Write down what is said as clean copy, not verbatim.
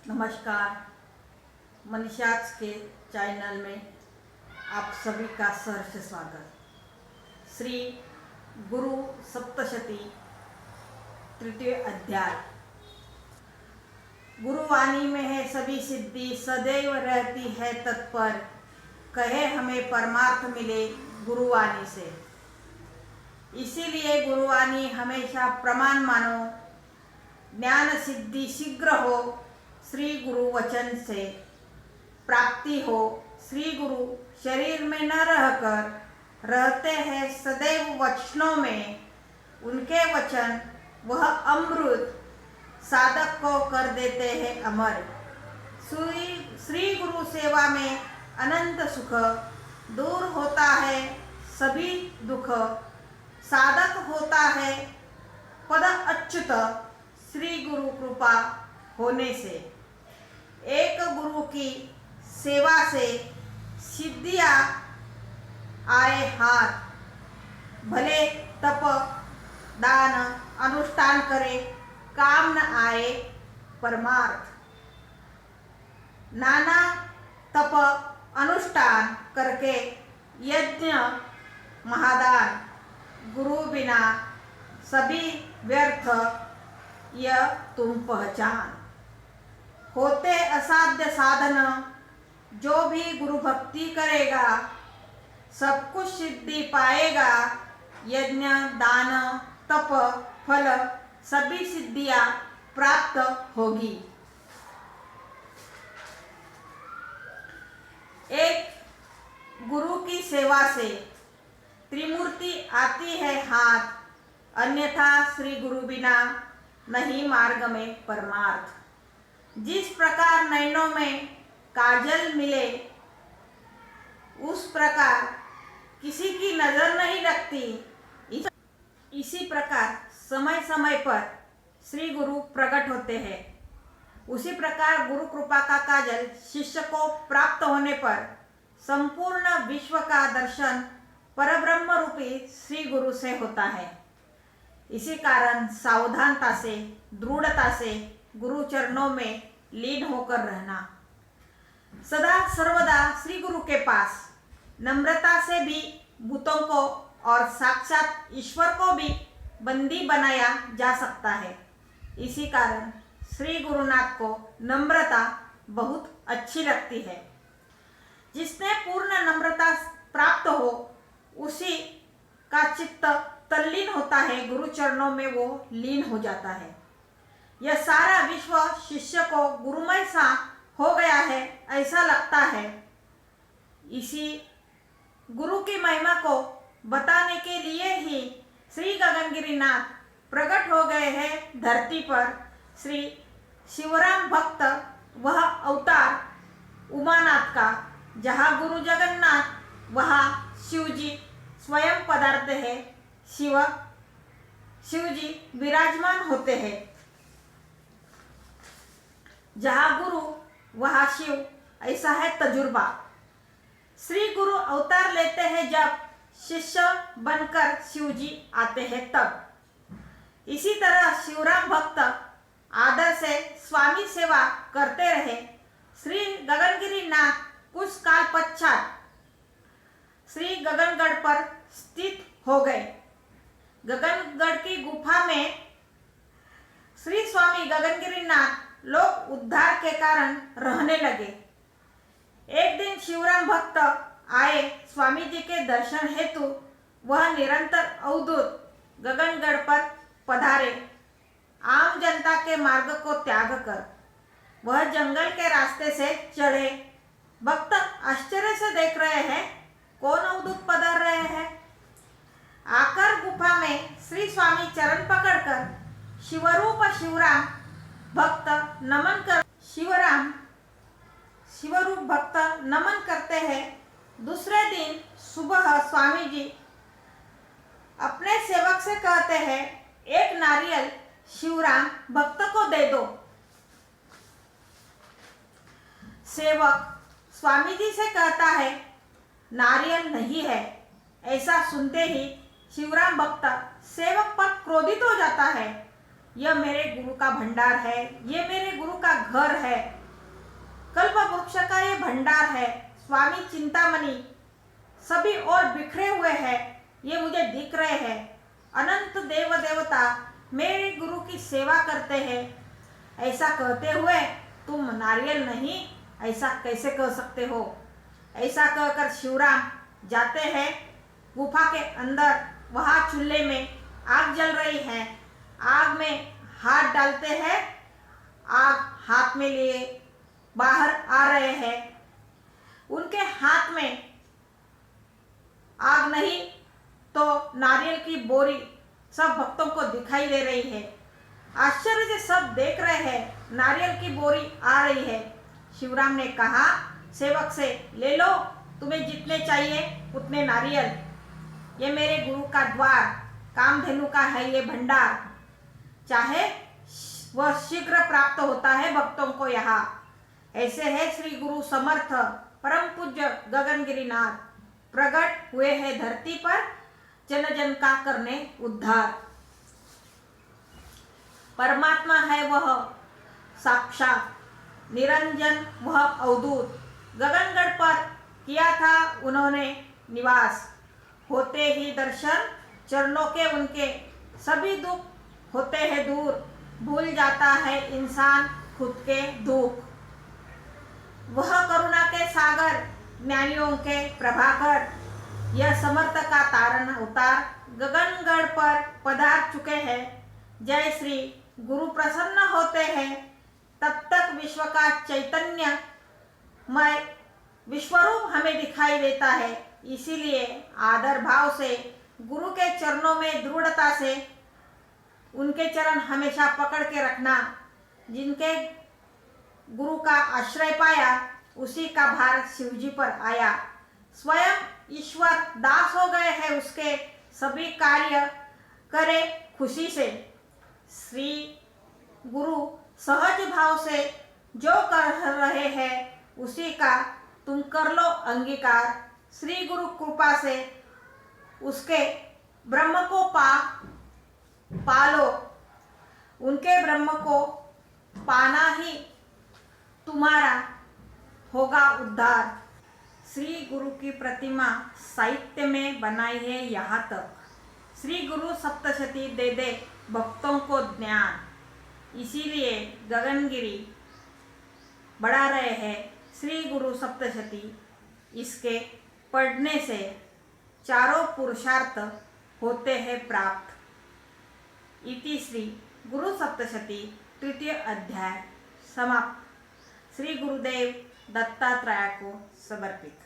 नमस्कार। मनीषाज के चैनल में आप सभी का सहर्ष स्वागत। श्री गुरु सप्तशती तृतीय अध्याय। गुरुवाणी में है सभी सिद्धि, सदैव रहती है तत्पर, कहे हमें परमार्थ मिले गुरुवाणी से। इसीलिए गुरुवाणी हमेशा प्रमाण मानो, ज्ञान सिद्धि शीघ्र हो श्री गुरु वचन से प्राप्ति हो। श्री गुरु शरीर में न रहकर रहते हैं सदैव वचनों में, उनके वचन वह अमृत साधक को कर देते हैं अमर। श्री गुरु सेवा में अनंत सुख, दूर होता है सभी दुख, साधक होता है पद अच्युत श्री गुरु कृपा होने से। एक गुरु की सेवा से सिद्धियां आए हाथ, भले तप दान अनुष्ठान करे काम न आए परमार्थ। नाना तप अनुष्ठान करके यज्ञ महादान, गुरु बिना सभी व्यर्थ यह तुम पहचान। होते असाध्य साधन, जो भी गुरु भक्ति करेगा सब कुछ सिद्धि पाएगा। यज्ञ दान तप फल सभी सिद्धियां प्राप्त होगी। एक गुरु की सेवा से त्रिमूर्ति आती है हाथ, अन्यथा श्री गुरु बिना नहीं मार्ग में परमार्थ। जिस प्रकार नैनों में काजल मिले, उस प्रकार किसी की नजर नहीं लगती, इसी प्रकार समय समय पर श्री गुरु प्रकट होते हैं। उसी प्रकार गुरु कृपा का काजल शिष्य को प्राप्त होने पर संपूर्ण विश्व का दर्शन परब्रह्म रूपी श्री गुरु से होता है। इसी कारण सावधानता से दृढ़ता से गुरु चरणों में लीन होकर रहना। सदा सर्वदा श्री गुरु के पास नम्रता से भी भूतों को और साक्षात ईश्वर को भी बंदी बनाया जा सकता है। इसी कारण श्री गुरुनाथ को नम्रता बहुत अच्छी लगती है। जिसने पूर्ण नम्रता प्राप्त हो उसी का चित्त तल्लीन होता है, गुरु चरणों में वो लीन हो जाता है। यह सारा विश्व शिष्य को गुरुमय सा हो गया है ऐसा लगता है। इसी गुरु की महिमा को बताने के लिए ही श्री गगनगिरीनाथ प्रकट हो गए हैं धरती पर। श्री शिवराम भक्त वह अवतार उमानाथ का, जहाँ गुरु जगन्नाथ वहाँ शिवजी स्वयं पदार्थ है। शिवजी विराजमान होते हैं। जहाँ गुरु वहाँ शिव, ऐसा है तजुर्बा। श्री गुरु अवतार लेते हैं जब शिष्य बनकर शिवजी आते हैं तब। इसी तरह शिवराम भक्त आदर से स्वामी सेवा करते रहे। श्री गगनगिरीनाथ कुछ काल पश्चात श्री गगनगढ़ पर स्थित हो गए। गगनगढ़ की गुफा में श्री स्वामी गगनगिरीनाथ लोक उद्धार के कारण रहने लगे। एक दिन शिवराम भक्त आए स्वामी जी के दर्शन हेतु। वह निरंतर अवधूत गगनगढ़ पर पधारे। आम जनता के मार्ग को त्याग कर वह जंगल के रास्ते से चढ़े। भक्त आश्चर्य से देख रहे हैं, कौन अवधूत पधार रहे हैं। आकर गुफा में श्री स्वामी चरण पकड़कर शिवरूप शिवराम भक्त नमन कर शिवरूप भक्त नमन करते हैं। दूसरे दिन सुबह स्वामी जी अपने सेवक से कहते हैं, एक नारियल शिवराम भक्त को दे दो। सेवक स्वामी जी से कहता है, नारियल नहीं है। ऐसा सुनते ही शिवराम भक्त सेवक पर क्रोधित हो जाता है। यह मेरे गुरु का भंडार है, ये मेरे गुरु का घर है, भंडार है, स्वामी चिंतामणि सभी और बिखरे हुए हैं, ये मुझे दिख रहे हैं। अनंत देव देवता मेरे गुरु की सेवा करते हैं, ऐसा कहते हुए तुम नारियल नहीं, ऐसा कैसे कह सकते हो? ऐसा कहकर शिवराम जाते हैं गुफा के अंदर। वहाँ चूल्हे में आग जल रही है, आग में हाथ डालते हैं, आग हाथ में लिए बाहर आ रहे हैं। उनके हाथ में आग नहीं तो नारियल की बोरी सब भक्तों को दिखाई दे रही है। आश्चर्य से सब देख रहे हैं, नारियल की बोरी आ रही है। शिवराम ने कहा सेवक से, ले लो तुम्हें जितने चाहिए उतने नारियल, ये मेरे गुरु का द्वार, कामधेनु का है ये भंडार, चाहे वह शीघ्र प्राप्त होता है भक्तों को यहाँ। ऐसे है श्री गुरु समर्थ परम पूज्य गगनगिरिनाथ, प्रकट हुए हैं धरती पर जन जन का करने उद्धार। परमात्मा है वह साक्षात, निरंजन वह अवधूत, गगनगढ़ पर किया था उन्होंने निवास। होते ही दर्शन चरणों के उनके, सभी दुख होते हैं दूर, भूल जाता है इंसान खुद के दुख। वह करुणा के सागर, ज्ञानियों के प्रभाकर, यह समर्थ का तारण अवतार गगनगढ़ पर पधार चुके हैं। जय श्री गुरु प्रसन्न होते हैं, तब तक विश्व का चैतन्य मय विश्वरूप हमें दिखाई देता है। इसीलिए आदर भाव से गुरु के चरणों में दृढ़ता से उनके चरण हमेशा पकड़ के रखना। जिनके गुरु का आश्रय पाया उसी का भार शिवजी पर आया। स्वयं ईश्वर दास हो गए हैं उसके, सभी कार्य करे खुशी से। श्री गुरु सहज भाव से जो कर रहे हैं उसी का तुम कर लो अंगीकार। श्री गुरु कृपा से उसके ब्रह्म को पालो, उनके ब्रह्म को पाना ही तुम्हारा होगा उद्धार। श्री गुरु की प्रतिमा साहित्य में बनाई है यहाँ तक, श्री गुरु सप्तशती दे दे भक्तों को ज्ञान। इसीलिए गगनगिरी बढ़ा रहे हैं श्री गुरु सप्तशती। इसके पढ़ने से चारों पुरुषार्थ होते हैं प्राप्त। इति श्री गुरु सप्तशती तृतीय अध्याय समाप्त। श्री गुरुदेव दत्तात्रेय को समर्पित।